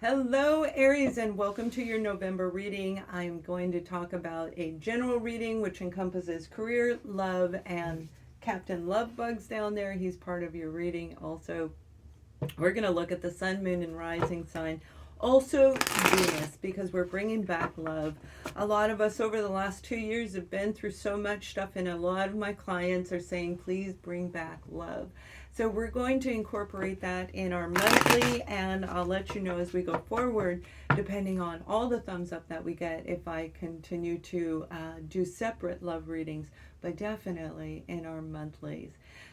Hello Aries, and welcome to your November reading. I'm going to talk about a general reading which encompasses career, love, and Captain Lovebug's down there. He's part of your reading. Also, we're going to look at the sun, moon, and rising sign. Also Venus, because we're bringing back love. A lot of us over the last 2 years have been through so much stuff, and a lot of my clients are saying, please bring back love. So we're going to incorporate that in our monthly, and I'll let you know as we go forward, depending on all the thumbs up that we get, if I continue to do separate love readings, but definitely in our monthlies.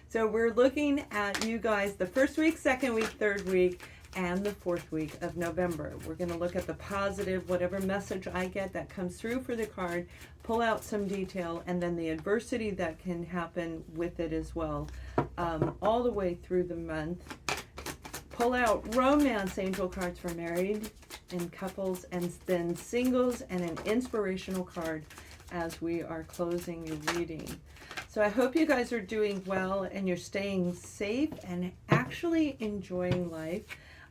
So we're looking at you guys the first week, second week, third week, and the fourth week of November. We're going to look at the positive, whatever message I get that comes through for the card, pull out some detail, and then the adversity that can happen with it as well, all the way through the month. Pull out romance angel cards for married and couples, and then singles, and an inspirational card as we are closing your reading. So I hope you guys are doing well and you're staying safe and actually enjoying life.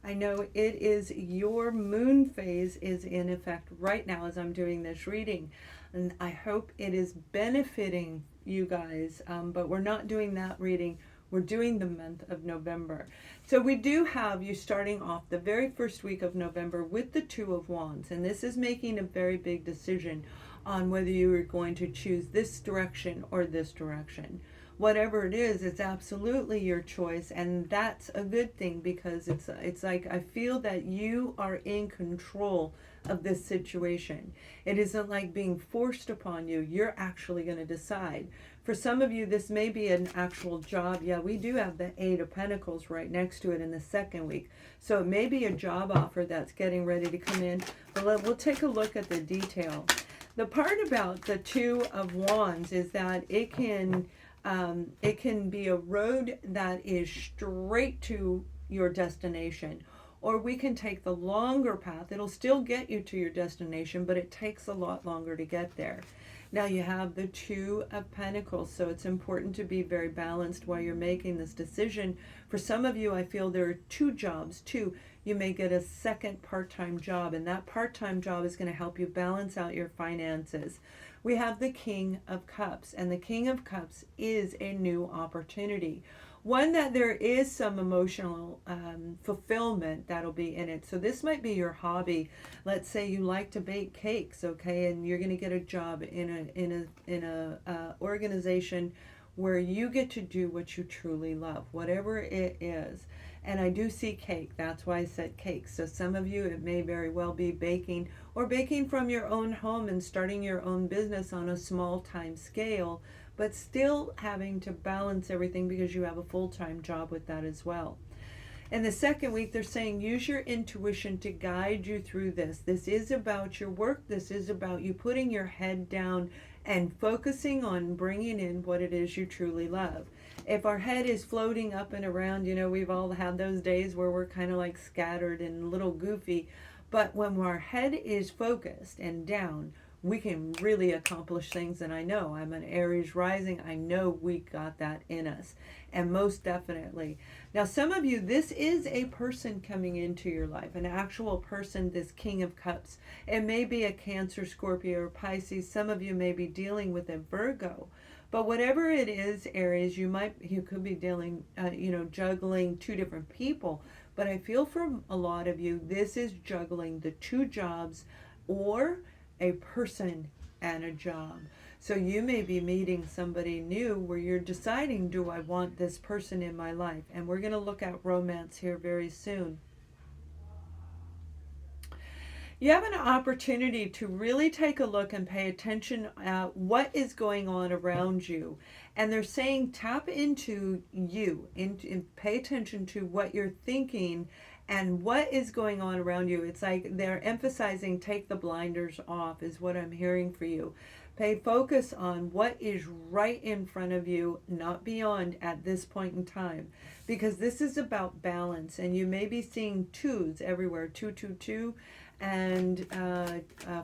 I know it is your moon phase is in effect right now as I'm doing this reading, and I hope it is benefiting you guys, but we're not doing that reading. We're doing the month of November. So we do have you starting off the very first week of November with the Two of Wands, and this is making a very big decision on whether you are going to choose this direction or this direction. Whatever it is, it's absolutely your choice, and that's a good thing, because it's like I feel that you are in control of this situation. It isn't like being forced upon you. You're actually going to decide. For some of you, this may be an actual job. Yeah, we do have the Eight of Pentacles right next to it in the second week. So it may be a job offer that's getting ready to come in. But we'll take a look at the detail. The part about the Two of Wands is that it can be a road that is straight to your destination, or we can take the longer path. It'll still get you to your destination, but it takes a lot longer to get there. Now you have the Two of Pentacles, so it's important to be very balanced while you're making this decision. For some of you, I feel there are two jobs too. You may get a second part-time job, and that part-time job is going to help you balance out your finances. We have the King of Cups, and the King of Cups is a new opportunity. One that there is some emotional fulfillment that'll be in it. So this might be your hobby. Let's say you like to bake cakes, okay, and you're going to get a job in a organization where you get to do what you truly love, whatever it is. And I do see cake. That's why I said cake. So some of you, it may very well be baking, or baking from your own home and starting your own business on a small time scale, but still having to balance everything because you have a full-time job with that as well. In the second week, they're saying use your intuition to guide you through this. This is about your work. This is about you putting your head down and focusing on bringing in what it is you truly love. If our head is floating up and around, you know, we've all had those days where we're kind of like scattered and a little goofy. But when our head is focused and down, we can really accomplish things. And I know I'm an Aries rising. I know we got that in us. And most definitely. Now, some of you, this is a person coming into your life, an actual person, this King of Cups. It may be a Cancer, Scorpio, or Pisces. Some of you may be dealing with a Virgo. But whatever it is, Aries, you could be dealing, juggling two different people. But I feel for a lot of you, this is juggling the two jobs, or a person and a job. So you may be meeting somebody new where you're deciding, do I want this person in my life? And we're going to look at romance here very soon. You have an opportunity to really take a look and pay attention at what is going on around you. And they're saying tap into you, and pay attention to what you're thinking and what is going on around you. It's like they're emphasizing take the blinders off is what I'm hearing for you. Pay focus on what is right in front of you, not beyond at this point in time. Because this is about balance, and you may be seeing twos everywhere, 222, and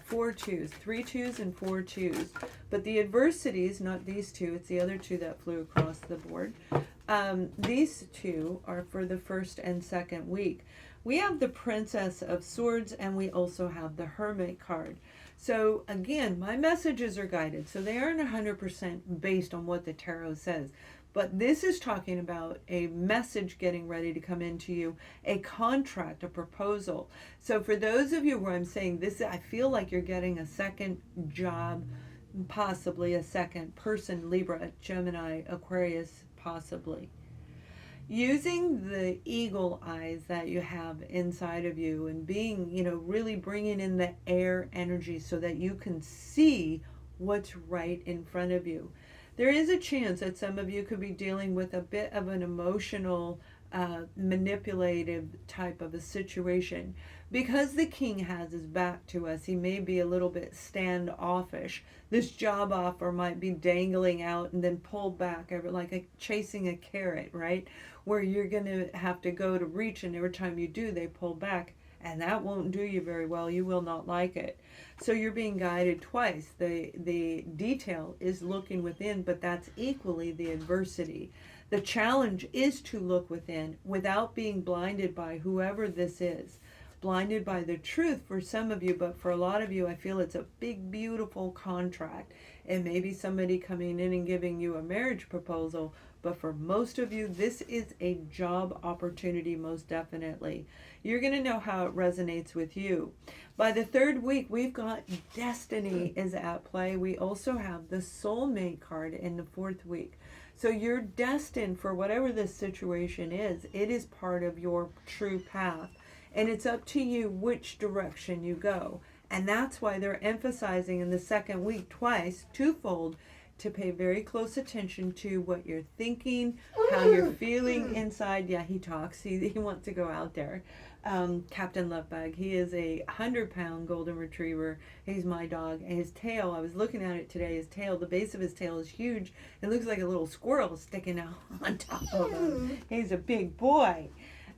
4 twos, 3 twos and 4 twos. But the adversities, not these two, it's the other two that flew across the board. These two are for the first and second week. We have the Princess of Swords, and we also have the Hermit card. So again, my messages are guided, so they aren't 100% based on what the tarot says. But this is talking about a message getting ready to come into you, a contract, a proposal. So for those of you where I'm saying this, I feel like you're getting a second job, possibly a second person, Libra, Gemini, Aquarius, possibly. Using the eagle eyes that you have inside of you and being, really bringing in the air energy so that you can see what's right in front of you. There is a chance that some of you could be dealing with a bit of an emotional, manipulative type of a situation. Because the king has his back to us, he may be a little bit standoffish. This job offer might be dangling out and then pulled back, like chasing a carrot, right? Where you're going to have to go to reach, and every time you do, they pull back. And that won't do you very well. You will not like it. So you're being guided twice. The detail is looking within, but that's equally the adversity. The challenge is to look within without being blinded by whoever this is. Blinded by the truth for some of you, but for a lot of you, I feel it's a big, beautiful contract. It may be somebody coming in and giving you a marriage proposal, but for most of you, this is a job opportunity, most definitely. You're going to know how it resonates with you. By the third week, we've got destiny is at play. We also have the soulmate card in the fourth week. So you're destined for whatever this situation is. It is part of your true path. And it's up to you which direction you go. And that's why they're emphasizing in the second week twice, twofold, to pay very close attention to what you're thinking, how you're feeling inside. Yeah, he talks. He wants to go out there. Captain Lovebug, he is a 100-pound golden retriever. He's my dog. And his tail, I was looking at it today, his tail, the base of his tail is huge. It looks like a little squirrel sticking out on top of him. He's a big boy.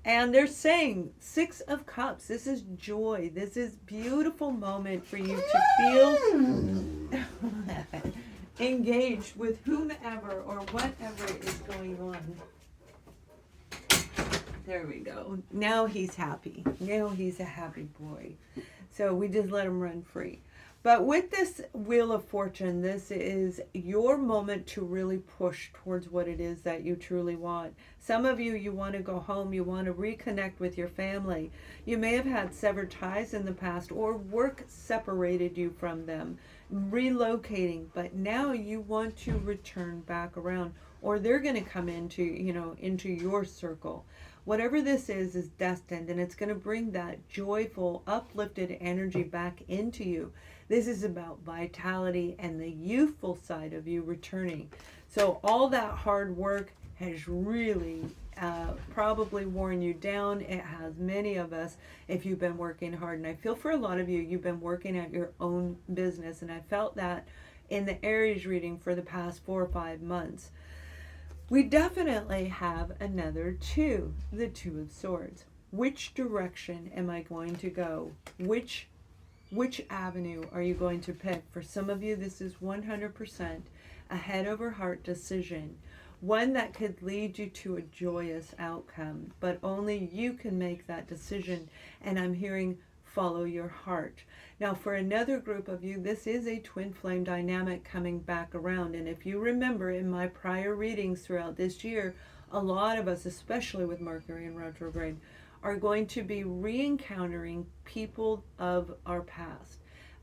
And they're saying 6 of Cups. This is joy. This is beautiful moment for you to feel engaged with whomever or whatever is going on. There we go. Now he's happy. Now he's a happy boy. So we just let him run free. But with this Wheel of Fortune, this is your moment to really push towards what it is that you truly want. Some of you, you want to go home. You want to reconnect with your family. You may have had severed ties in the past, or work separated you from them, relocating. But now you want to return back around, or they're going to come into, into your circle. Whatever this is destined, and it's going to bring that joyful, uplifted energy back into you. This is about vitality and the youthful side of you returning. So all that hard work has really probably worn you down. It has many of us if you've been working hard. And I feel for a lot of you, you've been working at your own business. And I felt that in the Aries reading for the past 4 or 5 months. We definitely have another 2, the 2 of Swords. Which direction am I going to go? Which avenue are you going to pick? For some of you, this is 100% a head over heart decision. One that could lead you to a joyous outcome, but only you can make that decision. And I'm hearing follow your heart. Now, for another group of you, this is a twin flame dynamic coming back around. And if you remember in my prior readings throughout this year, a lot of us, especially with Mercury in retrograde, are going to be re-encountering people of our past.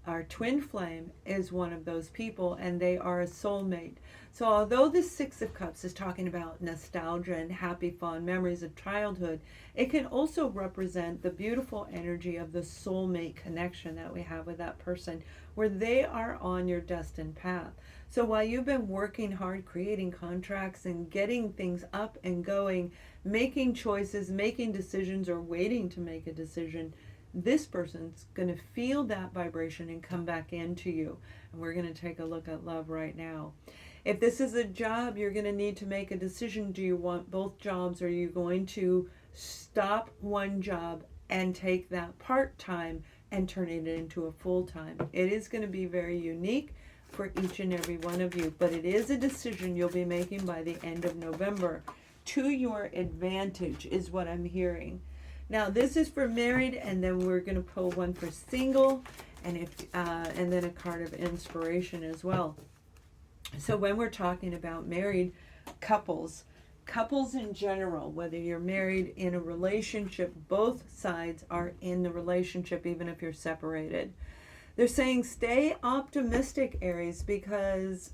Our twin flame is one of those people, and they are a soulmate. So although the 6 of Cups is talking about nostalgia and happy, fond memories of childhood, it can also represent the beautiful energy of the soulmate connection that we have with that person, where they are on your destined path. So while you've been working hard, creating contracts and getting things up and going, making choices, making decisions, or waiting to make a decision, this person's going to feel that vibration and come back into you. And we're going to take a look at love right now. If this is a job, you're going to need to make a decision. Do you want both jobs? Or are you going to stop one job and take that part-time and turn it into a full-time? It is going to be very unique for each and every one of you, but it is a decision you'll be making by the end of November. To your advantage is what I'm hearing. Now this is for married, and then we're going to pull one for single, and then a card of inspiration as well. So when we're talking about married couples in general, whether you're married, in a relationship, both sides are in the relationship, even if you're separated. They're saying stay optimistic, Aries, because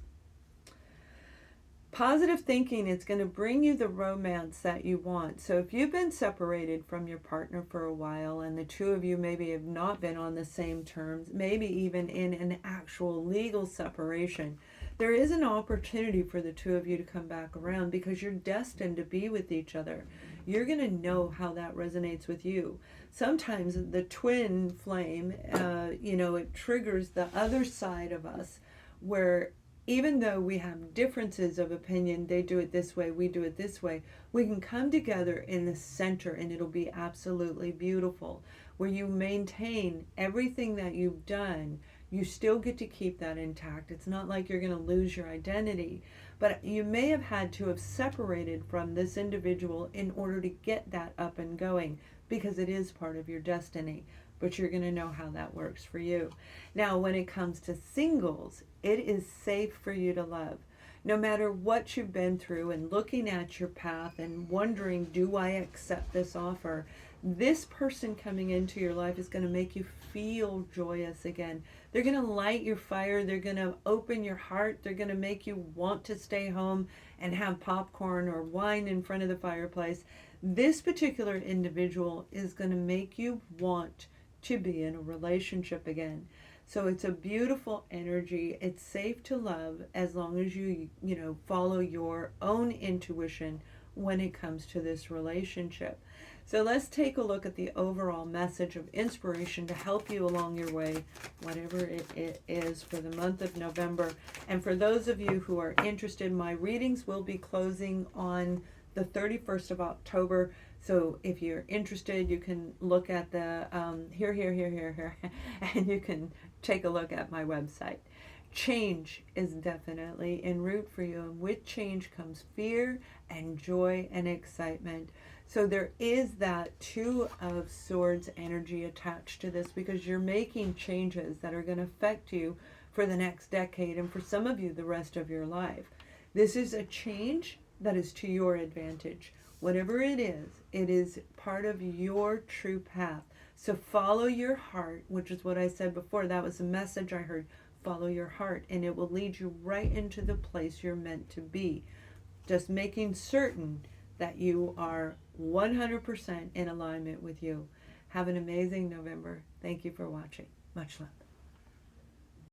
positive thinking is going to bring you the romance that you want. So if you've been separated from your partner for a while, and the two of you maybe have not been on the same terms, maybe even in an actual legal separation, there is an opportunity for the two of you to come back around, because you're destined to be with each other. You're going to know how that resonates with you. Sometimes the twin flame, it triggers the other side of us, where even though we have differences of opinion, they do it this way, we do it this way, we can come together in the center, and it'll be absolutely beautiful, where you maintain everything that you've done. You still get to keep that intact. It's not like you're going to lose your identity, but you may have had to have separated from this individual in order to get that up and going, because it is part of your destiny. But you're going to know how that works for you. Now, when it comes to singles, it is safe for you to love. No matter what you've been through, and looking at your path and wondering, do I accept this offer? This person coming into your life is going to make you feel joyous again. They're going to light your fire. They're going to open your heart. They're going to make you want to stay home and have popcorn or wine in front of the fireplace. This particular individual is going to make you want to be in a relationship again. So it's a beautiful energy. It's safe to love, as long as you follow your own intuition when it comes to this relationship. So let's take a look at the overall message of inspiration to help you along your way, whatever it is, for the month of November. And for those of you who are interested, my readings will be closing on the 31st of October. So if you're interested, you can look at the here, and you can take a look at my website. Change is definitely en route for you, and with change comes fear and joy and excitement. So there is that Two of Swords energy attached to this, because you're making changes that are going to affect you for the next decade, and for some of you the rest of your life. This is a change that is to your advantage. Whatever it is part of your true path. So follow your heart, which is what I said before. That was the message I heard. Follow your heart, and it will lead you right into the place you're meant to be. Just making certain that you are 100% in alignment with you. Have an amazing November. Thank you for watching. Much love.